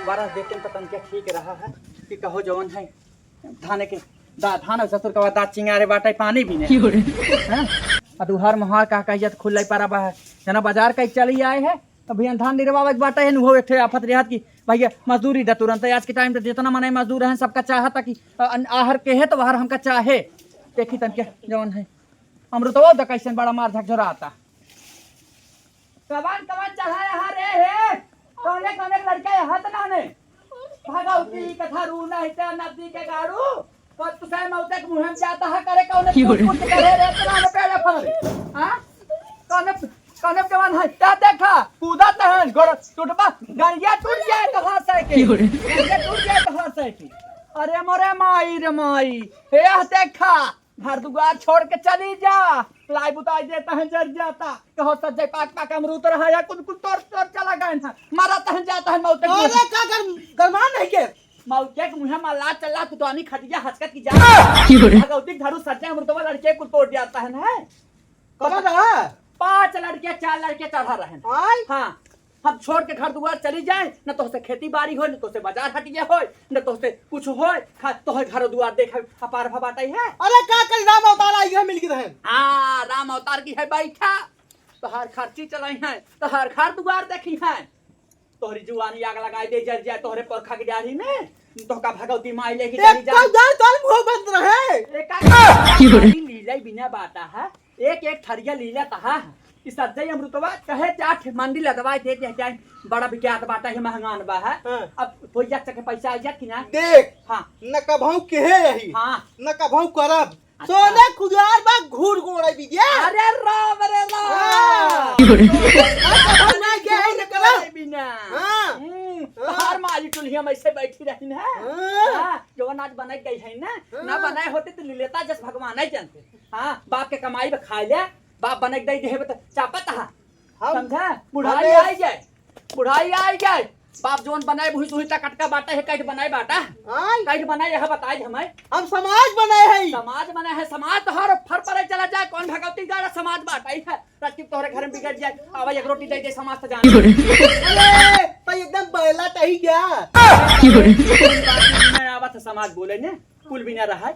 बारह देखे तो तनके ठीक रहा है कि कहो जवन है थाने के थाना ससुर का दाँत चिंगारे बाटे पानी भी नहीं अदुहर मोहर का कहियत खुल पारा बा है जना बाजार का चली आए है तो भैया धान निरवा बाटे है वो एक आफत रिहात की भैया मजदूरी द तुरंत आज के टाइम पे जितना मने मजदूर है सबका चाहता कि आहर के है तो बाहर हमका चाहे देखी तन के जवन है अमृतवा द कैसन बड़ा मार झकझोरा आता कवन कवन चढ़ाया हरे हे कौने कौने लड़का हाथ ना ने भागवती कथा रू नहीं ते नदी के गाड़ू पर तुसे मौते के मुंह में जाता है करे कौने कुछ करे रे तना में पेड़ फल हां कौने कौने जवान है क्या देखा कूदा तहन गोड़ टूटबा गाड़िया टूट जाए कहां से के गाड़िया टूट जाए कहां से के अरे मोरे माई रे माई हे देखा घर दुआर छोड़ के चली जा प्लाई बुताई देता है जर जाता कहो सज्जे पाक पाक अमरूद रहा या कुछ कुछ तोड़ तोड़ चला गए ना मारा तहन जाता है मौत अरे का गरमान नहीं के मौत के मुंह में ला चला तू तो आनी खटिया हसकत की जा भगवती घरू सज्जे अमरूदवा लड़के को तोड़ जाता है ना कब रहा 5 लड़के 4 लड़के चढ़ा रहे हां हम छोड़ के घर दुआर चली जाए न तो से खेती बाड़ी हो न तो से बाजार हटिए हो न तो से कुछ हो तो है घर दुआर देखे अपार फबाटाई है अरे का कल राम अवतार आई है मिल के रहन हां राम अवतार की है बैठा तोहर खर्ची चलाई है तोहर घर दुआर देखी है तोहरी जुआनी आग लगाई दे जर जाए तोहरे परखा के डारी में तो का भगवती माई लेके चली जा एक दार तोल मुंह बंद रहे एक लीला बिना बाटा है एक एक थरिया लीला तहा इस सज्जय अमृतवा कहे चाठ मंडी लदवाई दे जाए बड़ा विख्यात बाटा है महंगान बा है अब भैया चके पैसा आ जात कि ना देख हां न कभौ केहे रही हां न कभौ करब सोने खुदार बा घूर गोड़े बिया अरे राम ना के है न करब बिना हां हर माली टुलिया में ऐसे बैठी रही ना हां जो आज बनाई गई है ना बनाए होते तो लेता जस भगवान ही जानते हां बाप के कमाई में खा ले बाप बने दे दे तो चापत हा समझा बुढ़ाई आई जाए बाप जोन बनाए भूई सुई ता कटका बाटा है कैट बनाए बाटा कैट बनाए यह बताए हमें हम समाज बनाए है समाज तो हर फर पर चला जाए कौन भगवती गाड़ा समाज बाटा है रतिब तोहरे घर में बिगड़ जाए आवा एक रोटी दे दे समाज तो जान अरे भाई एकदम बैला तही गया मैं आवा तो समाज बोले ने कुल भी ना रहा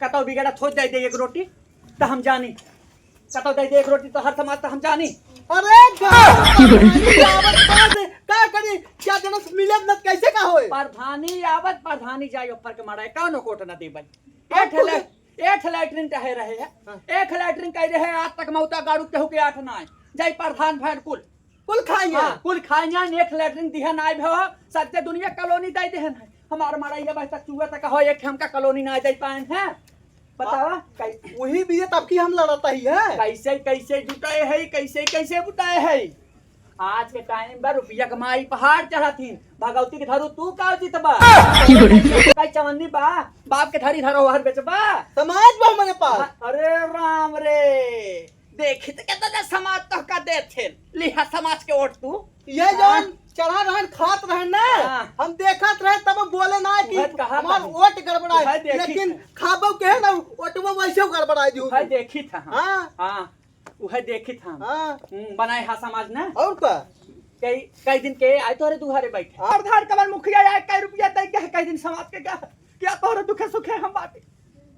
कतो बिगड़ा थोड़ दे दे एक रोटी तो हम जानी कतो दे दे एक रोटी तो हर समाज तो हम जानी अरे का करी क्या जनस मिले न कैसे का होए प्रधानी जाय ऊपर के मारा कौन कोट न देबई एक लैट्रिन कहे रहे है एक लैट्रिन कह रहे आज तक मौता गाड़ू केहू के 8 ना जाय प्रधान भैर कुल खाइया एक लैट्रिन दिहन आइ भो सत्य दुनिया कॉलोनी दे देहन है हमार मारा ये बस तक चुआ तक हो एक हमका कॉलोनी ना दे पाए हैं बतावा वही भी तब की हम लड़ता ही है कैसे जुटाए है कैसे बुटाए है आज के टाइम पर रुपया कमाई पहाड़ चढ़ाथीन भगवती के धरो तू का जीतबा कई चवन्नी बा बाप के धरी धरो हर बेचबा समाज बा हमारे पास अरे राम रे देखित के समाज तो का देथे लिहा समाज के वोट तू ये जौन चढ़ा रहन खात रहन ना हम देखत रहे तब बोले ना कि हमार वोट गड़बड़ाए लेकिन खाबो के ना वोटवा वैसे गड़बड़ाए दी है देखी था हां वह देखी था हां बनाए हा समाज ना और का कई दिन के आए तोरे दुहारे बैठे प्रधान कमर मुखिया आए कई रुपया दे के कई दिन समाज के क्या तोरे दुखे सुखे हम बात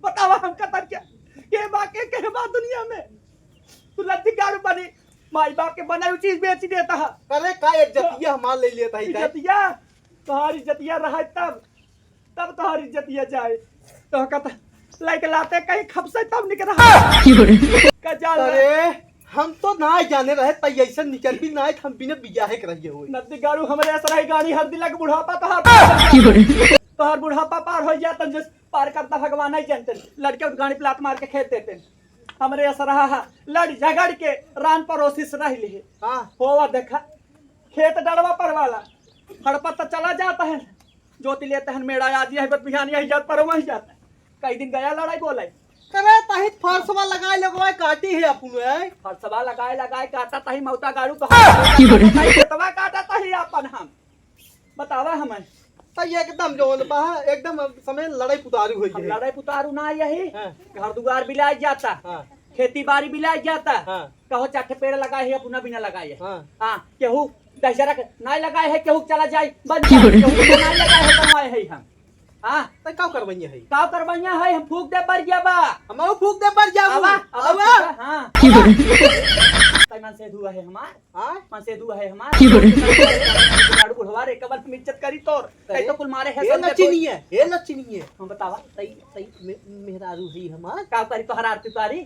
बतावा हम कतर के बाके के बा दुनिया में तू लत्ती गाड़ू बनी माई बाप के बनाई चीज बेच देता है अरे का एक जतिया हमार ले लेता है जतिया तुम्हारी जतिया रहा तब तुम्हारी जतिया जाए तो कहता लाइक लाते कहीं खपसे तब निकल रहा अरे हम तो ना जाने रहे तई ऐसा निकल भी ना हम बिना बियाहे कर रहे हो नदी गाड़ू हमरे ऐसा रही गाड़ी हर दिला के बुढ़ापा तो हर बुढ़ापा पार हो जाता जिस पार करता भगवान ही जानते लड़के उठ गाड़ी प्लाट मार के खेत देते हमरे ऐसा रहा लड़ झगड़ के रान परोसिस रह ली होवा देखा खेत डरवा पर वाला हड़पत तो चला जाता है जोती लेते हैं मेरा आज यही बिहान यही जात पर वही जाता है कई दिन गया लड़ाई बोले करे तही फरसवा लगाए लगवाए काटी है अपन है फरसवा लगाए काटा तही मौता गाड़ू कहा खेतवा काटा तही अपन हम बतावा हमें तो एकदम जोन बा एकदम समय लड़ाई पुतारू हुई है लड़ाई पुतारू ना यही घर दुआर बिलाय जाता खेती बाड़ी बिलाय जाता कहो चाटे पेड़ लगाए है अपना बिना लगाए हां केहू दशहरा नहीं लगाए है केहू चला जाए बन जाए केहू नहीं लगाए है बनवाए है हम हां तो का करबैया है का करबैया है हम फूक दे पर जाबा हम फूक दे पर जाऊ आवा आवा हां तै मन से दुआ है हमार हां मन से दुआ है हमार गाड़ू बुढ़वा रे कबल में इज्जत करी तोर कई तो कुल मारे है ये नचनी है ये नचनी है हम बतावा तई तई मेहरारू है हमार का करी तो हरारती तारी